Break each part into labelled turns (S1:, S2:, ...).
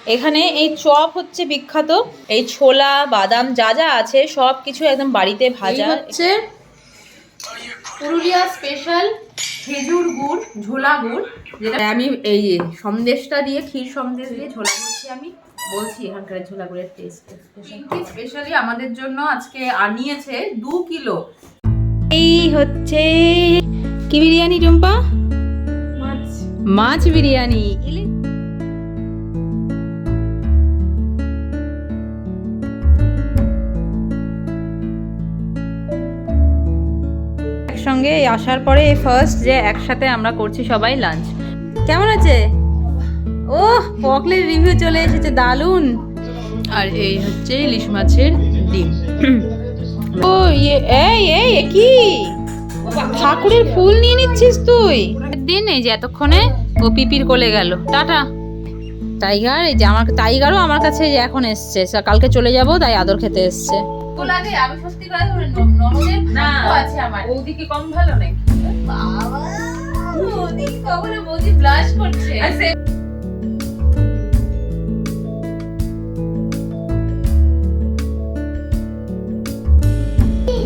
S1: এখানে এই চপ হচ্ছে বিখ্যাত। এই ছোলা বাদাম যা যা আছে সব কিছু একদম বাড়িতে ভাজা। হচ্ছে পুরুলিয়া স্পেশাল খেজুর গুড় ঝোলা গুড়, যেটা আমি এই সন্দেশটা দিয়ে ক্ষীর সন্দেশ দিয়ে ঝোলা করছি। আমি বলছি এখানকার ঝোলা গুড়ের টেস্ট স্পেশালি আমাদের জন্য আজকে আনিয়েছে 2 কিলো। এই হচ্ছে কি বিরিয়ানি টুম্পা? মাছ বিরিয়ানি। একসঙ্গে আসার পরে ফার্স্ট যে একসাথে আমরা করছি সবাই লাঞ্চ। কেমন আছে? ও পকলের রিভিউ চলে এসেছে, দারুন। আর এই হচ্ছে ইলিশ মাছের ডিম। ও এই এই কি ঠাকুরের ফুল নিয়ে নিচ্ছিস তুই? দিন এই যে এতক্ষণে ও পিপির কোলে গেল, টাটা। টাইগার এই যে আমার টাইগারও আমার কাছে এখন এসছে, কালকে চলে যাব তাই আদর খেতে এসছে। লাগে আমি সত্যি করে ননদের ভাগ্য আছে আমার। ওদিকে কম ভালো নাকি? বাবা ওদিকে কবরে বৌদি ব্লাশ করছে।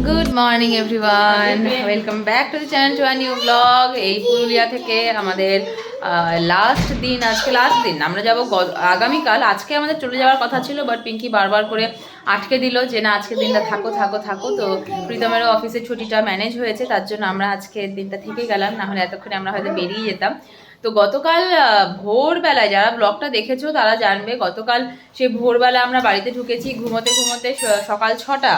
S1: Good morning everyone, welcome back to the channel to a new blog. এই পুরুলিয়া থেকে আমাদের লাস্ট দিন, আজকে লাস্ট দিন। আমরা যাব আগামীকাল। আজকে আমাদের চলে যাওয়ার কথা ছিল, বাট পিঙ্কি বারবার করে আটকে দিল যে না আজকের দিনটা থাকো থাকো থাকো। তো প্রীতমেরও অফিসের ছুটিটা ম্যানেজ হয়েছে, তার জন্য আমরা আজকের দিনটা থেকে গেলাম, না হলে এতক্ষণে আমরা হয়তো বেরিয়ে যেতাম। তো গতকাল ভোরবেলায় যারা ব্লগটা দেখেছো তারা জানবে, গতকাল সে ভোরবেলা আমরা বাড়িতে ঢুকেছি ঘুমোতে ঘুমোতে, সকাল 6টা,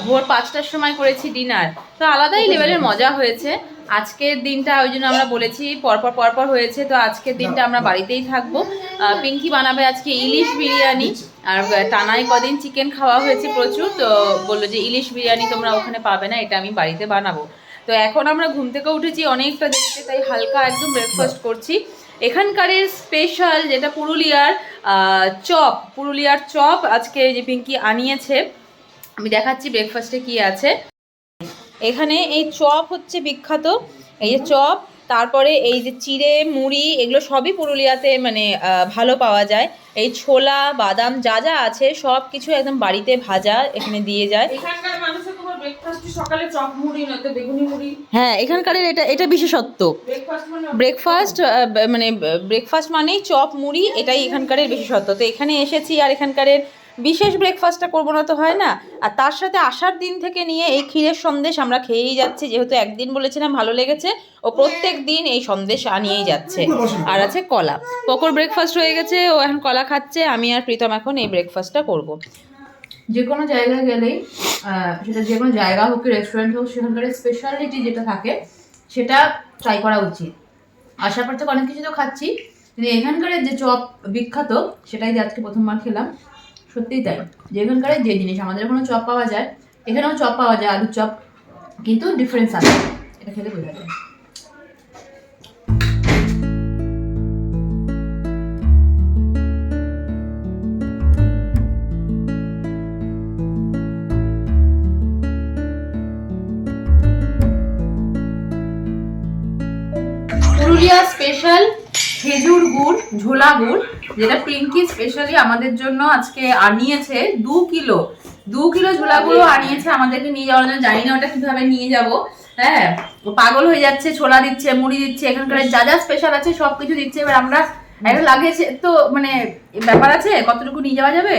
S1: ভোর 5টার সময় করেছি ডিনার। তো আলাদাই লেভেলের মজা হয়েছে আজকের দিনটা, ওই জন্য আমরা বলেছি পরপর পরপর হয়েছে। তো আজকের দিনটা আমরা বাড়িতেই থাকবো। পিঙ্কি বানাবে আজকে ইলিশ বিরিয়ানি, আর টানায় কদিন চিকেন খাওয়া হয়েছে প্রচুর, তো বললো যে ইলিশ বিরিয়ানি তোমরা ওখানে পাবে না, এটা আমি বাড়িতে বানাবো। তো এখন আমরা ঘুম থেকে উঠেছি অনেকটা দেরিতে, তাই হালকা একদম ব্রেকফাস্ট করছি। এখানকারের স্পেশাল যেটা পুরুলিয়ার চপ আজকে যে পিঙ্কি আনিয়েছে, আমি দেখাচ্ছি ব্রেকফাস্টে কি আছে। এখানে এই চপ হচ্ছে বিখ্যাত, এই যে চপ, তারপরে এই যে চিড়ে মুড়ি, এগুলো সবই পুরুলিয়াতে মানে ভালো পাওয়া যায়। এই ছোলা বাদাম যা যা আছে সব কিছু একদম বাড়িতে ভাজা এখানে দিয়ে যায়। এখানকার মানুষের কোনো ব্রেকফাস্ট সকালে চপ মুড়ি নয়তো বেগুনি মুড়ি। হ্যাঁ, এখানকারের এটা বিশেষত্ব। ব্রেকফাস্ট মানেই চপ মুড়ি, এটাই এখানকারের বিশেষত্ব। তো এখানে এসেছি, আর এখানকারের বিশেষ ব্রেকফাস্টটা করবো না তো হয় না। আর তার সাথে আসার দিন থেকে নিয়ে এই ক্ষীরের সন্দেশ আমরা খেয়েই যাচ্ছি, যেহেতু একদিন বলেছিলাম ভালো লেগেছে, ও প্রত্যেক দিন এই সন্দেশ আনিয়েই যাচ্ছে। আর আছে কলা। পকর ব্রেকফাস্ট হয়ে গেছে, ও এখন কলা খাচ্ছে, আমি আর প্রীতম এখন এই ব্রেকফাস্টটা করব। যে কোনো জায়গায় গেলেই সেটা যে কোনো জায়গা হোক, রেস্টুরেন্ট হোক, সেখানকার স্পেশালিটি যেটা থাকে সেটা ট্রাই করা উচিত। আসার পর থেকে অনেক কিছু তো খাচ্ছি, কিন্তু এখানকার যে চপ বিখ্যাত সেটাই আজকে প্রথমবার খেলাম। সত্যিই তাই, যে এখানকার যে জিনিস আমাদের কোনো চপ পাওয়া যায়, এখানেও চপ পাওয়া যায়, আলুর চপ, কিন্তু ডিফারেন্স আছে, এটা খেলে বোঝা যায়। পুরুলিয়া স্পেশাল খেজুর গুড় ঝোলা গুড়, যেটা পিঙ্কি স্পেশালি আমাদের জন্য আজকে আনিয়েছে 2 কিলো ঝোলা গুঁড়ো আনিয়েছে আমাদেরকে নিয়ে যাওয়ার জন্য। জানি না ওটা কিভাবে নিয়ে যাব। হ্যাঁ, পাগল হয়ে যাচ্ছে, ছোলা দিচ্ছে, মুড়ি দিচ্ছে, এখানকার যা যা স্পেশাল আছে সবকিছু দিচ্ছে। এবার আমরা একটা লাগেছে তো মানে ব্যাপার আছে, কতটুকু নিয়ে যাওয়া যাবে,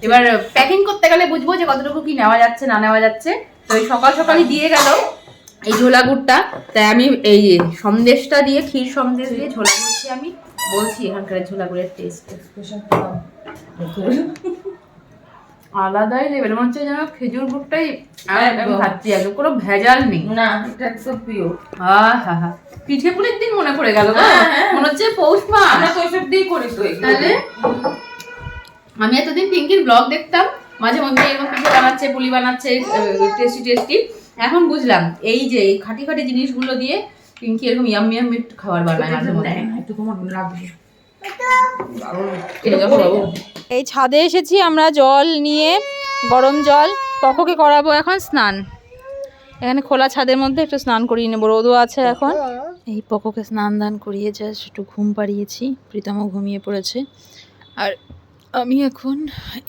S1: এবার প্যাকিং করতে গেলে বুঝবো যে কতটুকু কি নেওয়া যাচ্ছে না নেওয়া যাচ্ছে। তো সকাল সকালই দিয়ে গেল এই ঝোলা গুড়টা, তাই আমি এই সন্দেশটা দিয়ে ক্ষীর সন্দেশ দিয়ে ঝোলা করছি। আমি বলছি এখানকার ঝোলা গুড়ের টেস্ট আলাদাই লেভেল, মনে হচ্ছে যেন খেজুর গুড়টাই খাচ্ছি, একদম কোনো ভেজাল নেই। না, এটা একদম পিওর। হ্যাঁ, পিঠে পুলির দিন মনে পড়ে গেল, মনে হচ্ছে পৌষ মাস, আমরা তো ওইসব দিয়ে করি। তো তাহলে আমি এতদিন পিঙ্কির ব্লগ দেখতাম, মাঝে মধ্যে এরকম পিঠে বানাচ্ছে, পুলি বানাচ্ছে, টেস্টি। এখন বুঝলাম এই যে খাঁটি খাঁটি জিনিসগুলো দিয়ে পিঙ্কি এরকম ইয়াম্মি খাবার বানায় মাঝে মধ্যে। একটু কম লাগবে। এই ছাদে এসেছি আমরা জল নিয়ে, গরম জল, পকোকে করাবো এখন স্নান। এখানে খোলা ছাদের মধ্যে একটু স্নান করিয়ে নেবো, রোদও আছে এখন। এই পকোকে স্নান দান করিয়ে জাস্ট একটু ঘুম পাড়িয়েছি, প্রীতমও ঘুমিয়ে পড়েছে। আর আমি এখন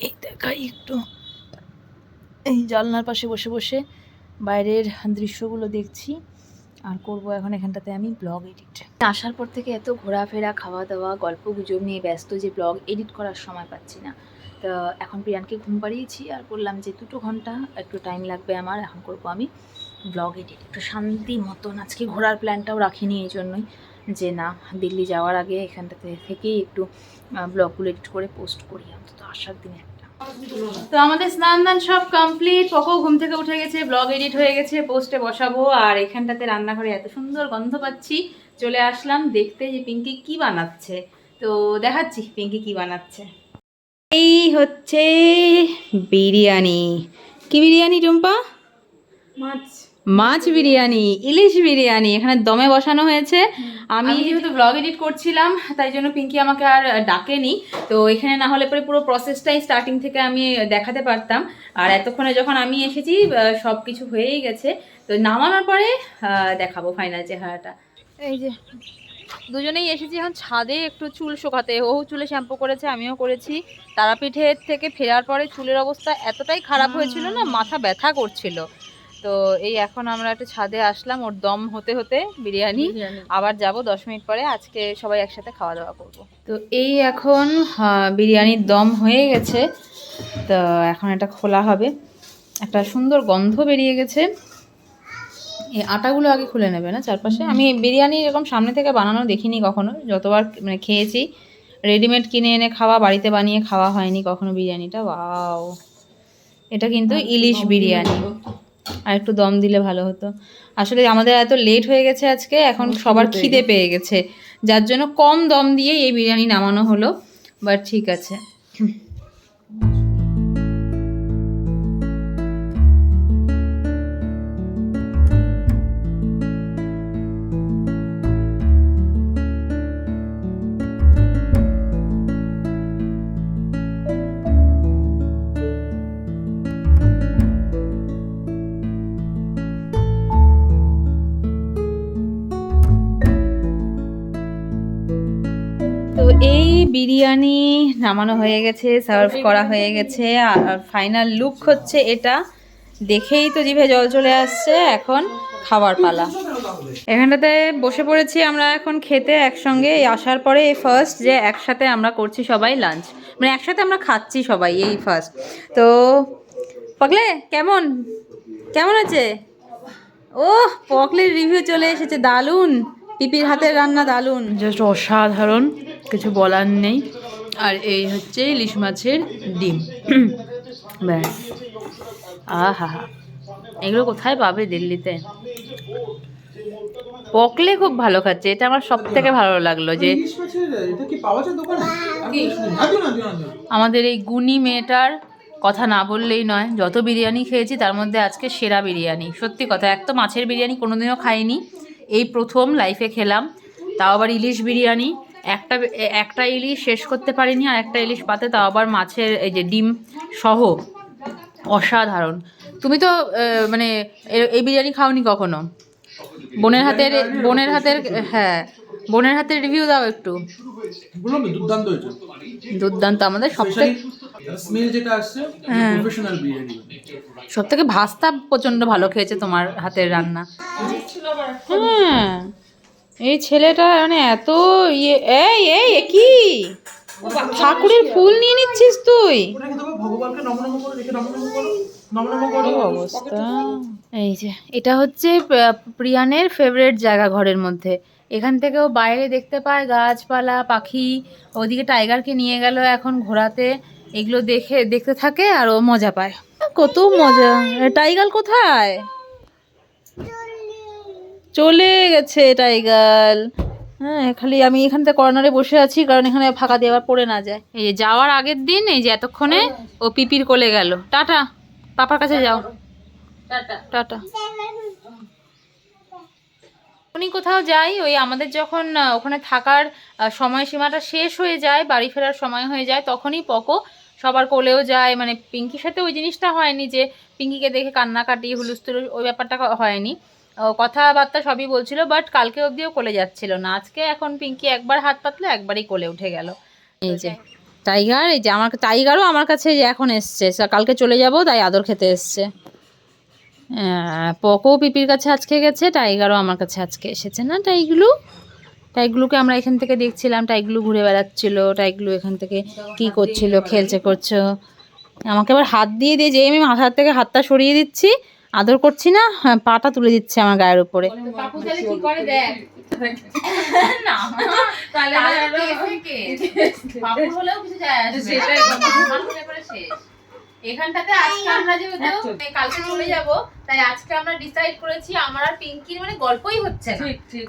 S1: এই দেখাই একটু, এই জানলার পাশে বসে বসে বাইরের দৃশ্যগুলো দেখছি আর করব এখন এখানটাতে আমি ব্লগ এডিট। আসার পর থেকে এত ঘোরাফেরা, খাওয়া দাওয়া, গল্প গুজব নিয়ে ব্যস্ত যে ব্লগ এডিট করার সময় পাচ্ছি না। তো এখন প্রিয়ানকে ঘুম পাড়িয়েছি আর বললাম যে 2 ঘন্টা একটু টাইম লাগবে আমার, এখন করব আমি ব্লগ এডিট একটু শান্তি মতন। আজকে ঘোরার প্ল্যানটাও রাখিনি এই জন্যই যে না, দিল্লি যাওয়ার আগে এখানটাতে থেকেই একটু ব্লগগুলো এডিট করে পোস্ট করি, অন্তত আসার দিনে একটা। তো আমাদের স্নান দান সব কমপ্লিট, পকো ঘুম থেকে উঠে গেছে, ব্লগ এডিট হয়ে গেছে, পোস্টে বসাবো। আর এখানটাতে রান্নাঘরে এত সুন্দর গন্ধ পাচ্ছি, চলে আসলাম দেখতে যে পিঙ্কি কি বানাচ্ছে। তো দেখাচ্ছি পিঙ্কি কি বানাচ্ছে। এই হচ্ছে বিরিয়ানি। কি বিরিয়ানি টুম্পা? মাছ বিরিয়ানি, ইলিশ বিরিয়ানি এখানে দমে বসানো হয়েছে। আমি যেহেতু ব্লগ এডিট করছিলাম তাই জন্য পিঙ্কি আমাকে আর ডাকেনি। তো এখানে না হলে পরে পুরো প্রসেসটাই স্টার্টিং থেকে আমি দেখাতে পারতাম। আর এতক্ষণে যখন আমি এসেছি সব কিছু হয়েই গেছে, তো নামানোর পরে দেখাবো ফাইনাল চেহারাটা। এই যে দুজনেই এসেছি এখন ছাদে একটু চুল শুকাতে। ও চুলে শ্যাম্পু করেছে, আমিও করেছি। তারাপীঠের থেকে ফেরার পরে চুলের অবস্থা এতটাই খারাপ হয়েছিল না, মাথা ব্যথা করছিল। তো এই এখন আমরা একটু ছাদে আসলাম, ওর দম হতে হতে বিরিয়ানি আবার যাব 10 মিনিট পরে। আজকে সবাই একসাথে খাওয়া দাওয়া করব। তো এই এখন বিরিয়ানির দম হয়ে গেছে, তো এখন এটা খোলা হবে। একটা সুন্দর গন্ধ বেরিয়ে গেছে। এই আটাগুলো আগে খুলে নেবে না চারপাশে। আমি বিরিয়ানি এরকম সামনে থেকে বানানো দেখিনি কখনো, যতবার মানে খেয়েছি রেডিমেড কিনে এনে খাওয়া, বাড়িতে বানিয়ে খাওয়া হয়নি কখনো বিরিয়ানিটা। ওয়াও, এটা কিন্তু ইলিশ বিরিয়ানি। আর একটু দম দিলে ভালো হতো। আসলে আমাদের এত লেট হয়ে গেছে আজকে, এখন সবার খিদে পেয়ে গেছে, যার জন্য কম দম দিয়ে এই বিরিয়ানি নামানো হলো। বাট ঠিক আছে। তো এই বিরিয়ানি নামানো হয়ে গেছে, সার্ভ করা হয়ে গেছে, আর ফাইনাল লুক হচ্ছে এটা। দেখেই তো জিভে জল চলে আসছে। এখন খাবার পালা। এখানটাতে বসে পড়েছি আমরা এখন খেতে একসঙ্গে। এই আসার পরে এই ফার্স্ট যে একসাথে আমরা করছি সবাই লাঞ্চ, মানে একসাথে আমরা খাচ্ছি সবাই, এই ফার্স্ট। তো পকলে কেমন কেমন আছে? ও পকলের রিভিউ চলে এসেছে, দারুন। পিপির হাতের রান্না দারুন, জাস্ট অসাধারণ, কিছু বলার নেই। আর এই হচ্ছে ইলিশ মাছের ডিম। ব্যাস, আহা হা, এগুলো কোথায় পাবে দিল্লিতে? পকলে খুব ভালো খাচ্ছে, এটা আমার সব থেকে ভালো লাগলো যে আমাদের এই গুণী মেয়েটার কথা না বললেই নয়। যত বিরিয়ানি খেয়েছি তার মধ্যে আজকে সেরা বিরিয়ানি, সত্যি কথা। এক তো মাছের বিরিয়ানি কোনোদিনও খাইনি, এই প্রথম লাইফে খেলাম, তাও আবার ইলিশ বিরিয়ানি। একটা ইলিশ শেষ করতে পারিনি, আর একটা ইলিশ পাতে, তাও আবার মাছের এই যে ডিম সহ, অসাধারণ। তুমি তো মানে এই বিরিয়ানি খাওনি কখনো? বোনের হাতের হ্যাঁ, বোনের হাতের রিভিউ দাও একটু।
S2: দুর্দান্ত হয়েছে,
S1: দুর্দান্ত। আমাদের সবথেকে
S2: স্মেল যেটা আসছে প্রফেশনাল বিরিয়ানি।
S1: সবথেকে ভাস্তা প্রচন্ড ভালো খেয়েছে তোমার হাতের রান্না। হ্যাঁ, এই ছেলেটা মানে এত ইয়ে। এই এই কি ঠাকুরের ফুল নিয়ে নিচ্ছিস তুই?
S2: ভগবানকে নম নম করে দেখে, নম নম করো, নম নম করো।
S1: অবস্থা। এই যে এটা হচ্ছে প্রিয়ানের ফেভারিট জায়গা ঘরের মধ্যে। এখান থেকেও বাইরে দেখতে পায় গাছপালা, পাখি। ওদিকে টাইগারকে নিয়ে গেল এখন ঘোরাতে, এগুলো দেখতে থাকে আর ও মজা পায়। কত মজা। টাইগার কোথায়? চলে গেছে টাইগার। হ্যাঁ, খালি আমি এখান থেকে কর্নারে বসে আছি, কারণ এখানে ফাঁকা দিয়ে আবার পড়ে না যায়। এই যে যাওয়ার আগের দিন, এই যে এতক্ষণে ও পিপির কোলে গেল। টাটা, পাপার কাছে যাও। টাটা। উনি কোথাও যাই, ওই আমাদের যখন ওখানে থাকার সময়সীমাটা শেষ হয়ে যায়, বাড়ি ফেরার সময় হয়ে যায়, তখনই পকো সবার কোলেও যায়। মানে পিঙ্কির সাথে ওই জিনিসটা হয়নি যে পিঙ্কিকে দেখে কান্নাকাটি হুলস্থুল, ওই ব্যাপারটা হয়নি। কথাবার্তা সবই বলছিল, বাট কালকে অবধিও কোলে যাচ্ছিল না। আজকে এখন পিঙ্কি একবার হাত পাতলো, একবারই কোলে উঠে গেল। এই যে টাইগার এই যে আমার টাইগারও আমার কাছে এই যে এখন এসছে, কালকে চলে যাব তাই আদর খেতে এসছে। পকো পিপির কাছে আজকে গেছে, টাইগারও আমার কাছে আজকে এসেছে না। টাইগুলোকে আমরা এখান থেকে দেখছিলাম, টাইগুলো ঘুরে বেড়াচ্ছিল, টাইগুলো এখান থেকে কি করছিল, করছো। আমাকে আবার হাত দিয়ে যে আমি মাথার থেকে হাতটা সরিয়ে দিচ্ছি, আদর করছি না, পাটা তুলে দিচ্ছে আমার গায়ের উপরে। পাপু তাহলে কি করে দেখ না তাহলে পাপু হলেও কিছু যায় আসবে, সেটাই আমার মনে করে শেষ। এখানটাতে আজকে আমরা যেহেতু কালকে চলে যাব, তাই আজকে আমরা ডিসাইড করেছি আমার আর পিঙ্কির মানে গল্পই হচ্ছে না।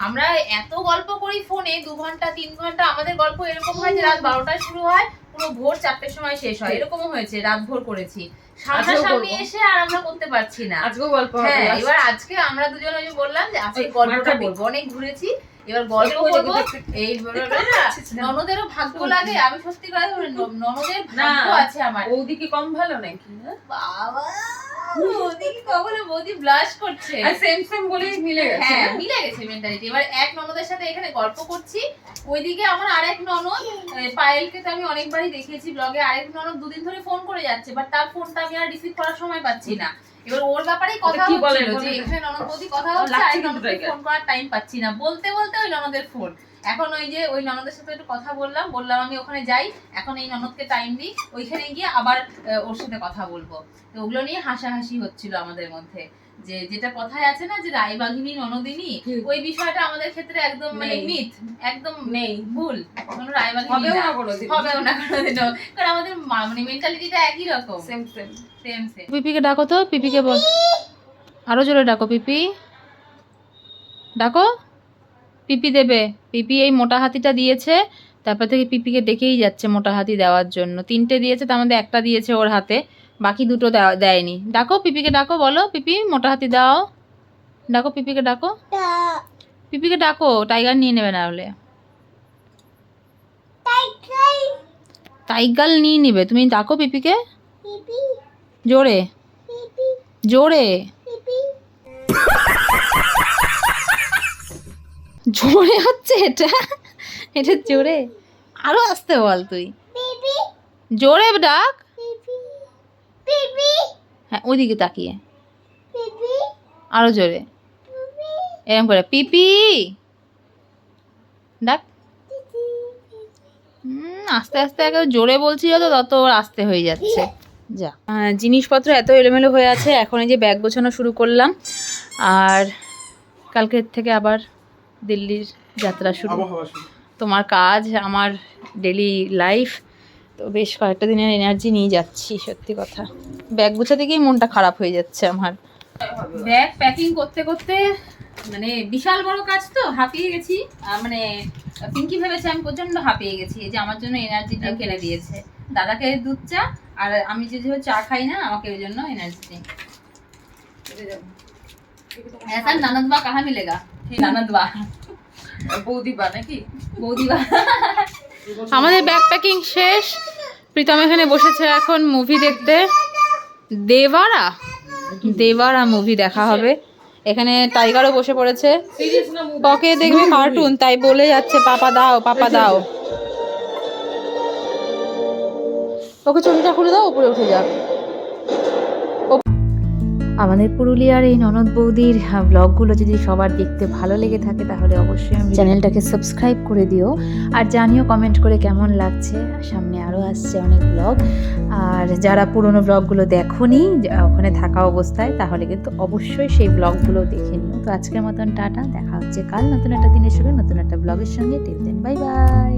S1: আমরা এত গল্প করি ফোনে 2 ঘন্টা 3 ঘন্টা, আমাদের গল্প এরকম হয় যে রাত 12টায় শুরু হয়, পুরো ভোর 4টের সময় শেষ হয়, এরকমও হয়েছে, রাত ভোর করেছি। সামনাসামনি এসে আর আমরা করতে পারছি না। আজকেও গল্প হবে। হ্যাঁ, এবার আজকে আমরা দুজন ওই বললাম যে আজকে গল্পটা বলবো, অনেক ঘুরেছি, এবার গল্প করবো। এই ননদেরও ভাগ্য লাগে, আমি সত্যি কথা ননদের ভাগ্য আছে আমার। ওদিকে কম ভালো নাকি? বাবা ওদিকে কখনো বৌদি ব্লাশ করছে, সেম সেম বলে মিলে গেছে। হ্যাঁ, মিলে গেছে মেন্টালিটি। এবার এক ননদের সাথে এখানে গল্প করছি, ওইদিকে আমার আরেক ননদ পায়েলকে তো আমি অনেকবারই দেখিয়েছি ব্লগে, আরেক ননদ 2 দিন ধরে ফোন করে যাচ্ছে, বাট তার ফোনটা আমি আর রিসিভ করার সময় পাচ্ছি না। এবার ওর ব্যাপারেই কথা হচ্ছিল যে এখানে ননদ বৌদি কথা হচ্ছে, আর ননদের ফোন করার টাইম পাচ্ছি না, বলতে বলতে ওই ননদের ফোন। এখন ওই যে ওই ননদের সাথে একটু কথা বললাম আমি ওখানে যাই, এখন এই ননদকে টাইম দিই, ওইখানে গিয়ে আবার ওর সাথে কথা বলবো। তো ওগুলো নিয়ে হাসাহাসি হচ্ছিল আমাদের মধ্যে, যে যেটা কথায় আছে না যে রায়বাঘিনী ননদিনী, ওই বিষয়টা আমাদের ক্ষেত্রে একদম মানে মিথ, একদম নেই, ভুল। কোনো রায়বাঘিনী হবেও না কোনোদিনও, কারণ আমাদের মানে মেন্টালিটিটা একই রকম, সেম সেম সেম সেম। পিপিকে ডাকো তো, পিপিকে বল, আরো জোরে ডাকো, পিপি ডাকো, পিপি দেবে। পিপি এই মোটা হাতিটা দিয়েছে, তারপর থেকে পিপিকে ডেকেই যাচ্ছে মোটা হাতি দেওয়ার জন্য। 3টে দিয়েছে, তার মধ্যে একটা দিয়েছে ওর হাতে, বাকি 2টো দেয়নি। ডাকো পিপিকে, ডাকো, বলো পিপি মোটা হাতি দাও, ডাকো পিপিকে, ডাকো পিপিকে, ডাকো, টাইগার নিয়ে নেবে না হলে, টাইগার নিয়ে নেবে। তুমি ডাকো পিপিকে, জোরে জোরে জোরে হচ্ছে এটা, এটা জোরে, আরো আসতে বল, তুই জোরে ডাক। হ্যাঁ, ওইদিকে তাকিয়ে আরো জোরে, এরকম করে পিপি ডাক। আস্তে আস্তে একেবারে জোরে বলছি যত, তত ওর আস্তে হয়ে যাচ্ছে। যা, জিনিসপত্র এত এলোমেলো হয়ে আছে, এখন এই যে ব্যাগ গোছানো শুরু করলাম, আর কালকের থেকে আবার দিল্লির যাত্রা শুরু। তোমার কাজ, আমার ডেলি লাইফ, তো বেশ কয়েকটা দিনের এনার্জি নিয়ে যাচ্ছি। সত্যি কথা, ব্যাগ গোছাতে গিয়েই মনটা খারাপ হয়ে যাচ্ছে আমার। ব্যাগ প্যাকিং করতে করতে মানে বিশাল বড় কাজ, তো হাঁপিয়ে গেছি। মানে পিঙ্কি ভেবেছে আমি প্রচন্ড হাঁপিয়ে গেছি, এই যে আমার জন্য এনার্জি ড্রিঙ্ক এনে দিয়েছে, দাদাকে দুধ চা, আর আমি যেহেতু চা খাই না, আমাকে ওই জন্য এনার্জি ড্রিঙ্ক। ऐसा ननदबा कहाँ मिलेगा? ननदबा বৌদিবা নাকি? বৌদিবা। আমাদের ব্যাগ প্যাকিং শেষ, প্রীতম এখানে বসেছে এখন মুভি দেখতে। দেবারা মুভি দেখা হবে। এখানে টাইগারও বসে পড়েছে, পকে দেখবে কার্টুন, তাই বলে যাচ্ছে পাপা দাও, পাপা দাও। ওকে চুলটা খুলে দাও, উপরে উঠে যাক। আমাদের পুরুলিয়ার এই ননদ বৌদির ব্লগগুলো যদি সবার দেখতে ভালো লেগে থাকে, তাহলে অবশ্যই চ্যানেলটাকে সাবস্ক্রাইব করে দিও, আর জানিও কমেন্ট করে কেমন লাগছে। সামনে আরও আসছে অনেক ব্লগ, আর যারা পুরনো ব্লগগুলো দেখোনি ওখানে থাকা অবস্থায়, তাহলে কিন্তু অবশ্যই সেই ব্লগগুলো দেখে নিও। তো আজকের মতন টাটা, দেখা হচ্ছে কাল নতুন একটা দিনের সঙ্গে, নতুন একটা ব্লগের সঙ্গে। Till then, bye by.